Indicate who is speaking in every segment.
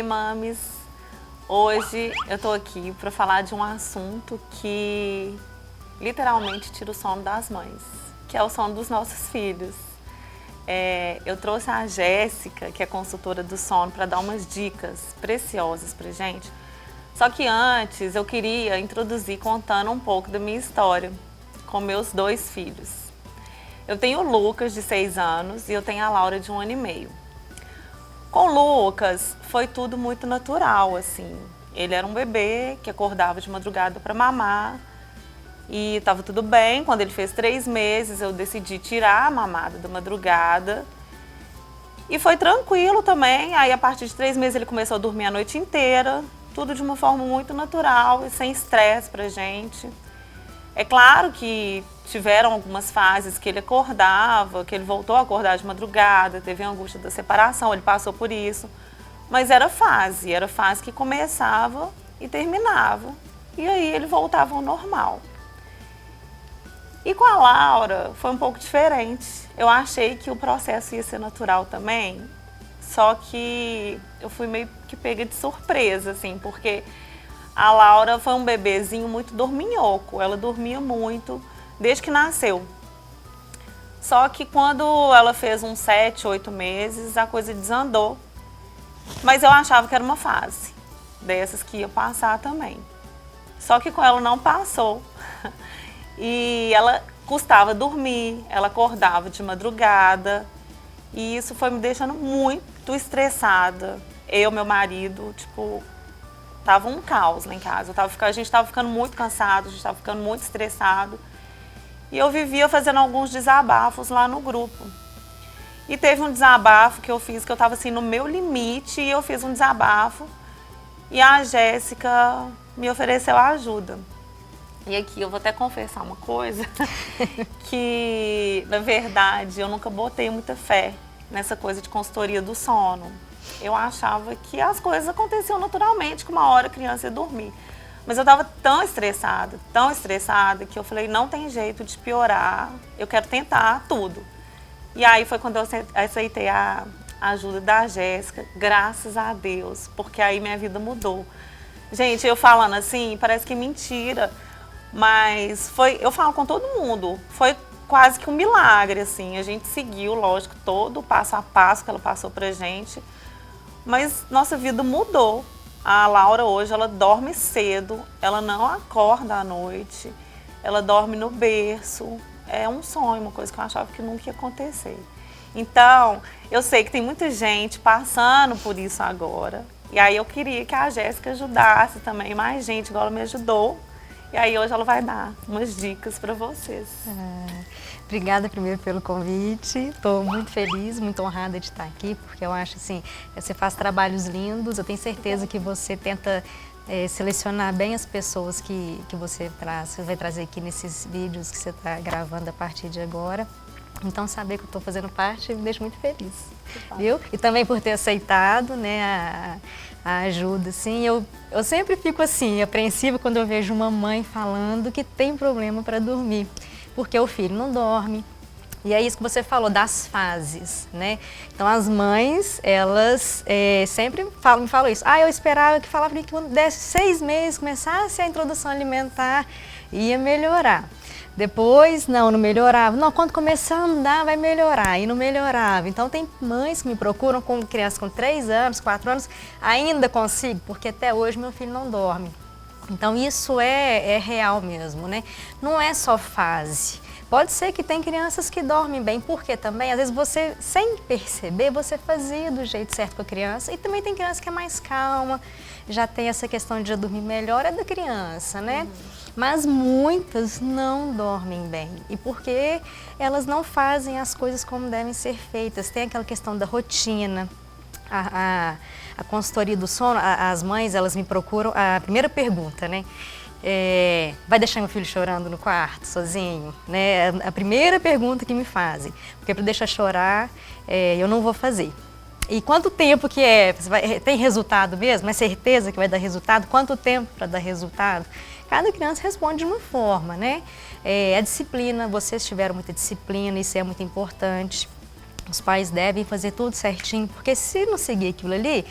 Speaker 1: Ei, mames! Hoje eu tô aqui para falar de um assunto que literalmente tira o sono das mães, que é o sono dos nossos filhos. Eu trouxe a Jéssica, que é consultora do sono, para dar umas dicas preciosas pra gente. Só que antes eu queria introduzir contando um pouco da minha história com meus 2 filhos. Eu tenho o Lucas, de 6 anos, e eu tenho a Laura, de 1 ano e meio. Com o Lucas, foi tudo muito natural, assim. Ele era um bebê que acordava de madrugada para mamar e estava tudo bem. Quando ele fez 3 meses, eu decidi tirar a mamada da madrugada e foi tranquilo também. Aí, a partir de 3 meses, ele começou a dormir a noite inteira, tudo de uma forma muito natural e sem estresse pra gente. É claro que tiveram algumas fases que ele acordava, que ele voltou a acordar de madrugada, teve a angústia da separação, ele passou por isso. Mas era fase que começava e terminava. E aí ele voltava ao normal. E com a Laura foi um pouco diferente. Eu achei que o processo ia ser natural também, só que eu fui meio que pega de surpresa, assim, porque a Laura foi um bebezinho muito dorminhoco, ela dormia muito desde que nasceu. Só que quando ela fez uns 7, 8 meses, a coisa desandou. Mas eu achava que era uma fase dessas que ia passar também. Só que com ela não passou. E ela custava dormir, ela acordava de madrugada. E isso foi me deixando muito estressada. Eu, meu marido, tipo, tava um caos lá em casa. A gente estava ficando muito cansado, a gente estava ficando muito estressado. E eu vivia fazendo alguns desabafos lá no grupo. E teve um desabafo que eu fiz, que eu estava assim no meu limite, e eu fiz um desabafo. E a Jéssica me ofereceu ajuda. E aqui eu vou até confessar uma coisa, que na verdade eu nunca botei muita fé nessa coisa de consultoria do sono. Eu achava que as coisas aconteciam naturalmente, que uma hora a criança ia dormir. Mas eu estava tão estressada, que eu falei, não tem jeito de piorar, eu quero tentar tudo. E aí foi quando eu aceitei a ajuda da Jéssica, graças a Deus, porque aí minha vida mudou. Gente, eu falando assim, parece que é mentira, mas eu falo com todo mundo, foi quase que um milagre, assim. A gente seguiu, lógico, todo o passo a passo que ela passou pra gente, mas nossa vida mudou. A Laura hoje, ela dorme cedo, ela não acorda à noite, ela dorme no berço. É um sonho, uma coisa que eu achava que nunca ia acontecer. Então, eu sei que tem muita gente passando por isso agora. E aí eu queria que a Jéssica ajudasse também mais gente, igual ela me ajudou. E aí hoje ela vai dar umas dicas para vocês.
Speaker 2: Obrigada primeiro pelo convite. Estou muito feliz, muito honrada de estar aqui, porque eu acho assim, você faz trabalhos lindos, eu tenho certeza que você tenta selecionar bem as pessoas que você vai trazer aqui nesses vídeos que você está gravando a partir de agora. Então, saber que eu estou fazendo parte me deixa muito feliz, viu? E também por ter aceitado, né, a ajuda, assim. Eu sempre fico assim, apreensiva quando eu vejo uma mãe falando que tem problema para dormir, porque o filho não dorme. E é isso que você falou, das fases, né? Então, as mães, elas sempre me falam isso. Eu esperava que falava que quando desse 6 meses, começasse a introdução alimentar, ia melhorar. Depois, não melhorava. Não, quando começar a andar, vai melhorar. E não melhorava. Então, tem mães que me procuram com crianças com 3 anos, 4 anos, ainda consigo, porque até hoje meu filho não dorme. Então, isso é real mesmo, né? Não é só fase. Pode ser que tem crianças que dormem bem, porque também, às vezes, você, sem perceber, você fazia do jeito certo com a criança. E também tem criança que é mais calma, já tem essa questão de já dormir melhor, é da criança, né? Mas muitas não dormem bem. E porque elas não fazem as coisas como devem ser feitas. Tem aquela questão da rotina. A consultoria do sono, as mães, elas me procuram, a primeira pergunta, né? Vai deixar meu filho chorando no quarto, sozinho? Né? A primeira pergunta que me fazem. Porque para deixar chorar, eu não vou fazer. E quanto tempo que é? Tem resultado mesmo? É certeza que vai dar resultado? Quanto tempo para dar resultado? Cada criança responde de uma forma, né? A disciplina, vocês tiveram muita disciplina, isso é muito importante. Os pais devem fazer tudo certinho, porque se não seguir aquilo ali,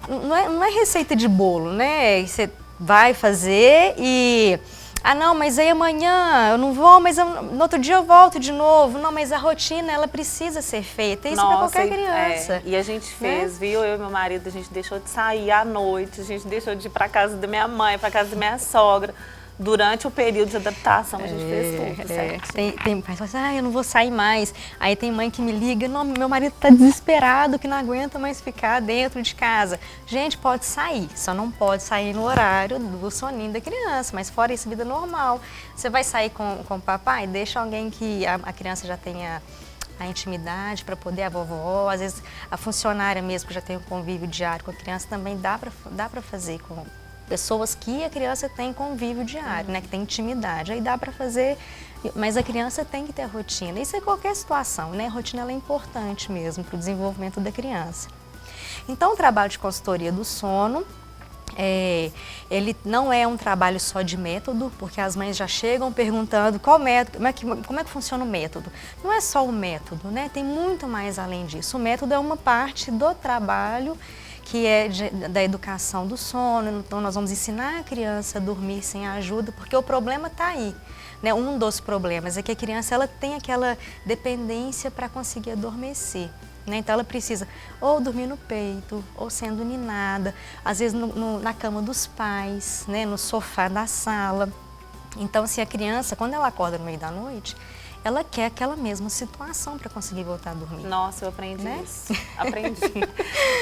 Speaker 2: não é receita de bolo, né? Você vai fazer e... Ah, não, mas aí amanhã eu não vou, mas no outro dia eu volto de novo. Não, mas a rotina, ela precisa ser feita. Isso para qualquer criança.
Speaker 1: E a gente fez, viu? Eu e meu marido, a gente deixou de sair à noite, a gente deixou de ir para casa da minha mãe, para casa da minha sogra. Durante o período de adaptação, a gente fez tudo, certo?
Speaker 2: Tem pais que falam assim, eu não vou sair mais. Aí tem mãe que me liga, não, meu marido está desesperado, que não aguenta mais ficar dentro de casa. Gente, pode sair, só não pode sair no horário do soninho da criança, mas fora isso, vida normal. Você vai sair com o papai, deixa alguém que a criança já tenha a intimidade para poder, a vovó, às vezes a funcionária mesmo que já tem um convívio diário com a criança, também dá para fazer com pessoas que a criança tem convívio diário, né, que tem intimidade, aí dá para fazer, mas a criança tem que ter rotina, isso é qualquer situação, né, a rotina ela é importante mesmo para o desenvolvimento da criança. Então o trabalho de consultoria do sono, ele não é um trabalho só de método, porque as mães já chegam perguntando qual método, como é que funciona o método. Não é só o método, né, tem muito mais além disso, o método é uma parte do trabalho que é da educação do sono, então nós vamos ensinar a criança a dormir sem ajuda, porque o problema está aí, né? Um dos problemas é que a criança ela tem aquela dependência para conseguir adormecer, né? Então ela precisa ou dormir no peito, ou sendo ninada, às vezes na cama dos pais, né? No sofá da sala. Então se a criança, quando ela acorda no meio da noite, ela quer aquela mesma situação para conseguir voltar a dormir.
Speaker 1: Nossa, eu aprendi isso. Aprendi.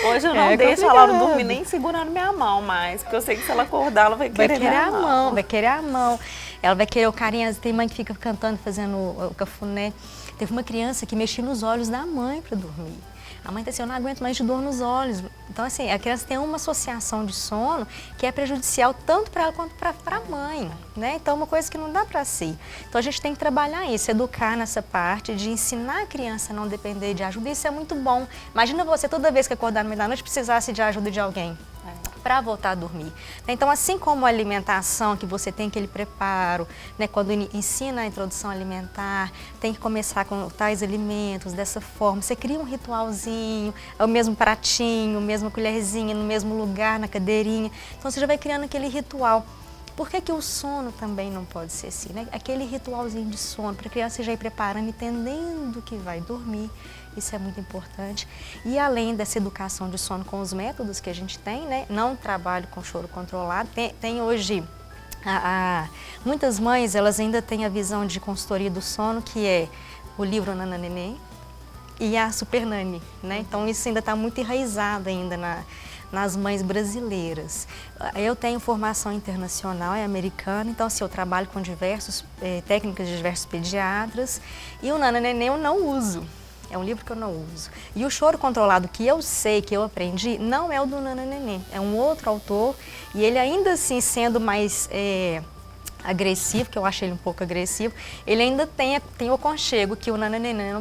Speaker 1: Hoje eu não deixo a Laura dormir nem segurando minha mão mais, porque eu sei que se ela acordar, ela vai querer a mão.
Speaker 2: Vai querer a mão. Ela vai querer o carinho. Tem mãe que fica cantando, fazendo o cafuné. Teve uma criança que mexia nos olhos da mãe para dormir. A mãe está assim, eu não aguento mais de dor nos olhos. Então, assim, a criança tem uma associação de sono que é prejudicial tanto para ela quanto para a mãe, né? Então, é uma coisa que não dá para si. Então, a gente tem que trabalhar isso, educar nessa parte de ensinar a criança a não depender de ajuda. Isso é muito bom. Imagina você, toda vez que acordar no meio da noite, precisasse de ajuda de alguém para voltar a dormir. Então, assim como a alimentação, que você tem aquele preparo, né, quando ensina a introdução alimentar, tem que começar com tais alimentos, dessa forma, você cria um ritualzinho, é o mesmo pratinho, a mesma colherzinha, no mesmo lugar, na cadeirinha, então você já vai criando aquele ritual. Por que o sono também não pode ser assim, né? Aquele ritualzinho de sono, para a criança já ir preparando, entendendo que vai dormir, isso é muito importante. E além dessa educação de sono com os métodos que a gente tem, né? Não trabalho com choro controlado, tem hoje, muitas mães, elas ainda têm a visão de consultoria do sono, que é o livro Nana Neném e a Super Nani, né? Então isso ainda está muito enraizado ainda nas mães brasileiras. Eu tenho formação internacional, é americana, então assim, eu trabalho com técnicas de diversos pediatras, e o Nana Neném eu não uso, é um livro que eu não uso. E o choro controlado que eu sei, que eu aprendi, não é o do Nana Neném, é um outro autor, e ele ainda assim sendo mais agressivo, que eu acho ele um pouco agressivo, ele ainda tem o aconchego que o Nana Neném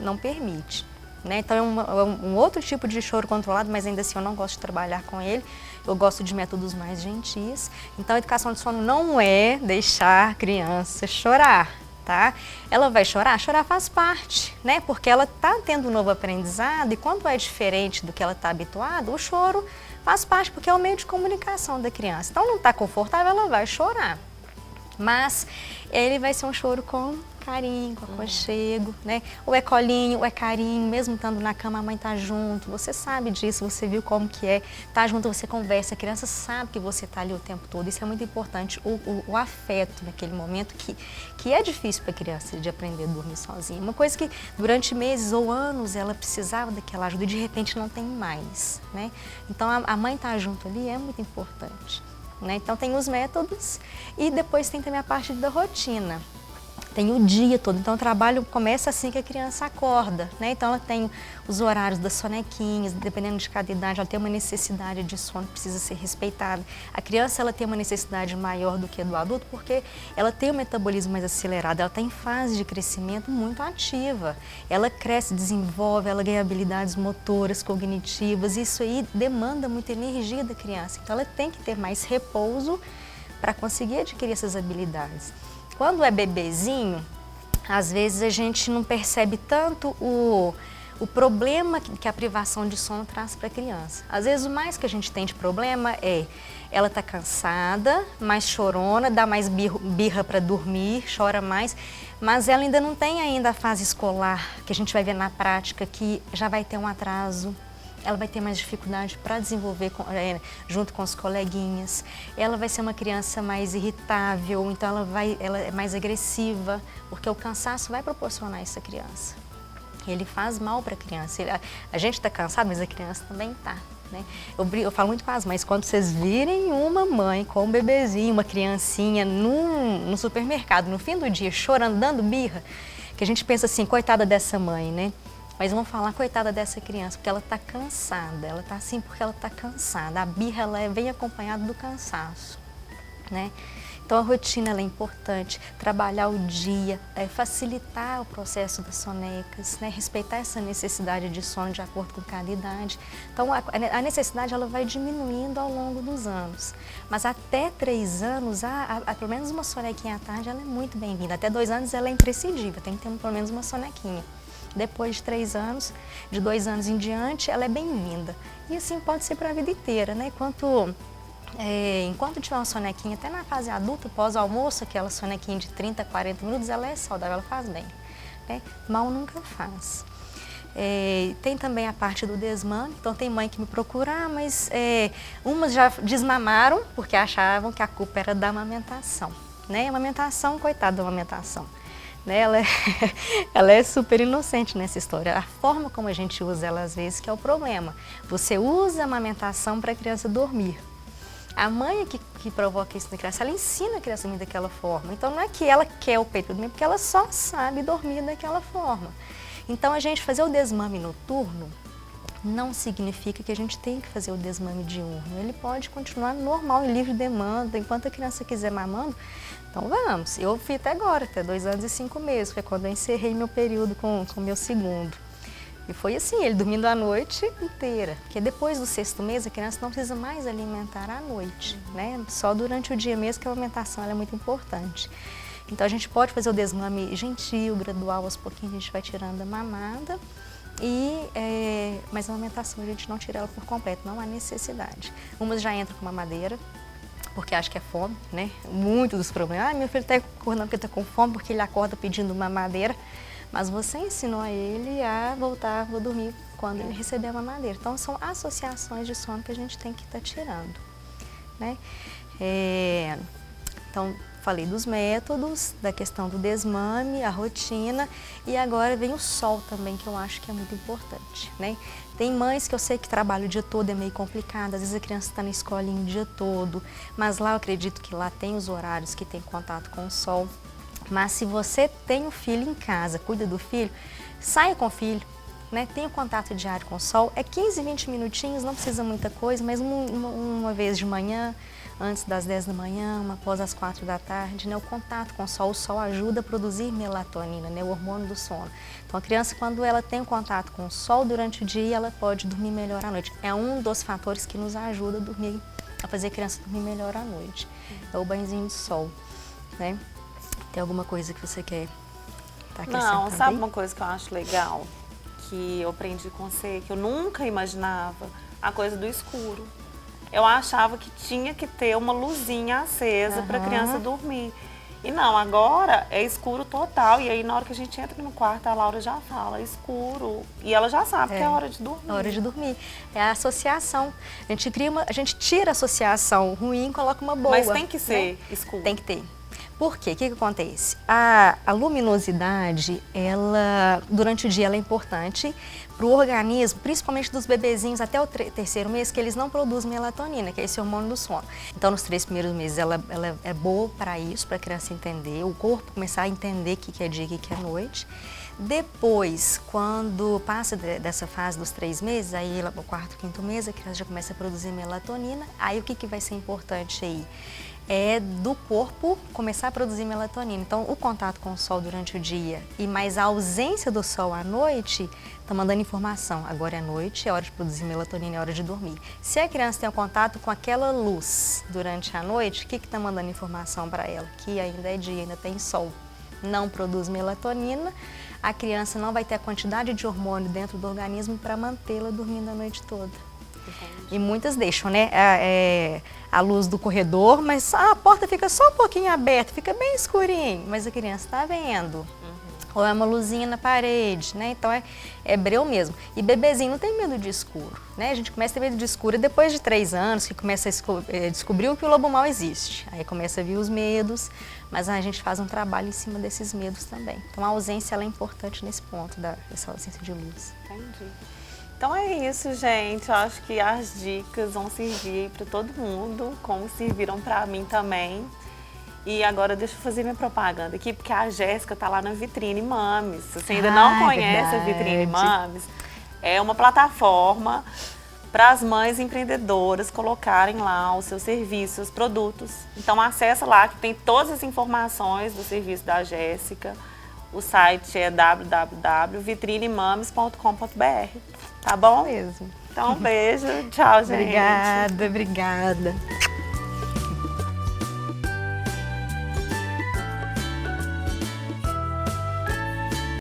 Speaker 2: não permite. Né? Então é um outro tipo de choro controlado, mas ainda assim eu não gosto de trabalhar com ele, eu gosto de métodos mais gentis. Então a educação de sono não é deixar a criança chorar, tá? Ela vai chorar faz parte, né? Porque ela está tendo um novo aprendizado, e quando é diferente do que ela está habituada, o choro faz parte, porque é o meio de comunicação da criança. Então não está confortável, ela vai chorar, mas ele vai ser um choro com carinho, com aconchego, né? Ou é colinho, ou é carinho, mesmo estando na cama, a mãe tá junto, você sabe disso, você viu como que é, tá junto, você conversa, a criança sabe que você tá ali o tempo todo, isso é muito importante, o afeto naquele momento, que é difícil para a criança de aprender a dormir sozinha, uma coisa que durante meses ou anos ela precisava daquela ajuda e de repente não tem mais, né? Então a mãe tá junto ali é muito importante, né? Então tem os métodos e depois tem também a parte da rotina. Tem o dia todo, então o trabalho começa assim que a criança acorda, né? Então ela tem os horários das sonequinhas, dependendo de cada idade, ela tem uma necessidade de sono que precisa ser respeitada. A criança ela tem uma necessidade maior do que a do adulto porque ela tem um metabolismo mais acelerado, ela está em fase de crescimento muito ativa. Ela cresce, desenvolve, ela ganha habilidades motoras, cognitivas, isso aí demanda muita energia da criança. Então ela tem que ter mais repouso para conseguir adquirir essas habilidades. Quando é bebezinho, às vezes a gente não percebe tanto o o problema que a privação de sono traz para a criança. Às vezes o mais que a gente tem de problema é ela está cansada, mais chorona, dá mais birra para dormir, chora mais, mas ela ainda não tem ainda a fase escolar, que a gente vai ver na prática que já vai ter um atraso. Ela vai ter mais dificuldade para desenvolver junto com os coleguinhas. Ela vai ser uma criança mais irritável, então ela é mais agressiva, porque o cansaço vai proporcionar isso à criança. Ele faz mal para a criança. A gente está cansado, mas a criança também está. Né? Eu falo muito com as mães, quando vocês virem uma mãe com um bebezinho, uma criancinha no supermercado, no fim do dia, chorando, dando birra, que a gente pensa assim, coitada dessa mãe, né? Mas vamos falar, coitada dessa criança, porque ela está cansada. Ela está assim porque ela está cansada. A birra ela vem acompanhada do cansaço, né? Então a rotina ela é importante, trabalhar o dia, facilitar o processo das sonecas, né? Respeitar essa necessidade de sono de acordo com cada idade. Então a necessidade ela vai diminuindo ao longo dos anos. Mas até 3 anos, pelo menos uma sonequinha à tarde ela é muito bem-vinda. Até 2 anos ela é imprescindível, tem que ter pelo menos uma sonequinha. Depois de 3 anos, de 2 anos em diante, ela é bem-vinda. E assim pode ser para a vida inteira, né? Enquanto tiver uma sonequinha, até na fase adulta, pós-almoço, aquela sonequinha de 30, 40 minutos, ela é saudável, ela faz bem. Né? Mal nunca faz. Tem também a parte do desmame, então tem mãe que me procura, mas umas já desmamaram porque achavam que a culpa era da amamentação. Né? A amamentação, coitada da amamentação. Né? Ela é super inocente nessa história. A forma como a gente usa ela às vezes que é o problema. Você usa a amamentação para a criança dormir. A mãe que provoca isso na criança, ela ensina a criança a dormir daquela forma. Então não é que ela quer o peito dormir, porque ela só sabe dormir daquela forma. Então a gente fazer o desmame noturno não significa que a gente tem que fazer o desmame diurno. Ele pode continuar normal e livre demanda, enquanto a criança quiser mamando. Então vamos, eu fui até agora, até 2 anos e 5 meses, foi quando eu encerrei meu período com o meu segundo. E foi assim, ele dormindo a noite inteira, porque depois do 6º mês a criança não precisa mais alimentar à noite, né? Só durante o dia mesmo que a alimentação ela é muito importante. Então a gente pode fazer o desmame gentil, gradual, aos pouquinhos a gente vai tirando a mamada, mas a alimentação a gente não tira ela por completo, não há necessidade. Umas já entram com mamadeira, porque acho que é fome, né? Muito dos problemas. Meu filho está acordando porque está com fome, porque ele acorda pedindo mamadeira. Mas você ensinou a ele a voltar a dormir quando ele receber a mamadeira. Então, são associações de sono que a gente tem que estar tirando. Né? Então, falei dos métodos, da questão do desmame, a rotina, e agora vem o sol também, que eu acho que é muito importante. Né? Tem mães que eu sei que trabalham o dia todo, é meio complicado, às vezes a criança está na escolinha o dia todo, mas lá eu acredito que lá tem os horários que tem contato com o sol. Mas se você tem um filho em casa, cuida do filho, saia com o filho, né? Tenha contato diário com o sol. É 15, 20 minutinhos, não precisa muita coisa, mas uma vez de manhã, antes das 10 da manhã, uma após as 4 da tarde, né? O contato com o sol ajuda a produzir melatonina, né? O hormônio do sono. Então a criança, quando ela tem contato com o sol durante o dia, ela pode dormir melhor à noite. É um dos fatores que nos ajuda a fazer a criança dormir melhor à noite. É o banhozinho de sol, né? Tem alguma coisa que você quer estar acrescentando?
Speaker 1: Não, sabe uma coisa que eu acho legal? Que eu aprendi com você, que eu nunca imaginava, a coisa do escuro. Eu achava que tinha que ter uma luzinha acesa para a criança dormir. E não, agora é escuro total. E aí na hora que a gente entra no quarto, a Laura já fala escuro. E ela já sabe que é hora de dormir.
Speaker 2: É hora de dormir. É a associação. A gente tira a associação ruim e coloca uma boa.
Speaker 1: Mas tem que ser escuro.
Speaker 2: Tem que ter. Por quê? O que acontece? A luminosidade, ela, durante o dia, ela é importante para o organismo, principalmente dos bebezinhos até o 3º mês, que eles não produzem melatonina, que é esse hormônio do sono. Então, nos 3 primeiros meses, ela é boa para isso, para a criança entender, o corpo começar a entender o que é dia e o que é noite. Depois, quando passa dessa fase dos 3 meses, aí o 4º, 5º mês, a criança já começa a produzir melatonina. Aí, o que vai ser importante aí? É do corpo começar a produzir melatonina. Então, o contato com o sol durante o dia e mais a ausência do sol à noite está mandando informação. Agora é noite, é hora de produzir melatonina, é hora de dormir. Se a criança tem um contato com aquela luz durante a noite, o que está mandando informação para ela? Que ainda é dia, ainda tem sol. Não produz melatonina, a criança não vai ter a quantidade de hormônio dentro do organismo para mantê-la dormindo a noite toda.
Speaker 1: Entendi.
Speaker 2: E muitas deixam, né, a luz do corredor, mas a porta fica só um pouquinho aberta, fica bem escurinho, mas a criança está vendo. Ou é uma luzinha na parede, né? Então é breu mesmo. E bebezinho não tem medo de escuro, né? A gente começa a ter medo de escuro depois de 3 anos, que começa a descobrir que o lobo mau existe. Aí começa a vir os medos, mas a gente faz um trabalho em cima desses medos também. Então a ausência ela é importante nesse ponto, dessa ausência de luz.
Speaker 1: Entendi. Então é isso, gente. Eu acho que as dicas vão servir para todo mundo, como serviram para mim também. E agora deixa eu fazer minha propaganda aqui, porque a Jéssica tá lá na Vitrine Mames. Se você ainda não conhece a Vitrine Mames, é uma plataforma para as mães empreendedoras colocarem lá os seus serviços, seus produtos. Então acessa lá que tem todas as informações do serviço da Jéssica. O site é www.vitrinemames.com.br, tá bom?
Speaker 2: Mesmo.
Speaker 1: Então, um beijo. Tchau, gente.
Speaker 2: Obrigada, obrigada.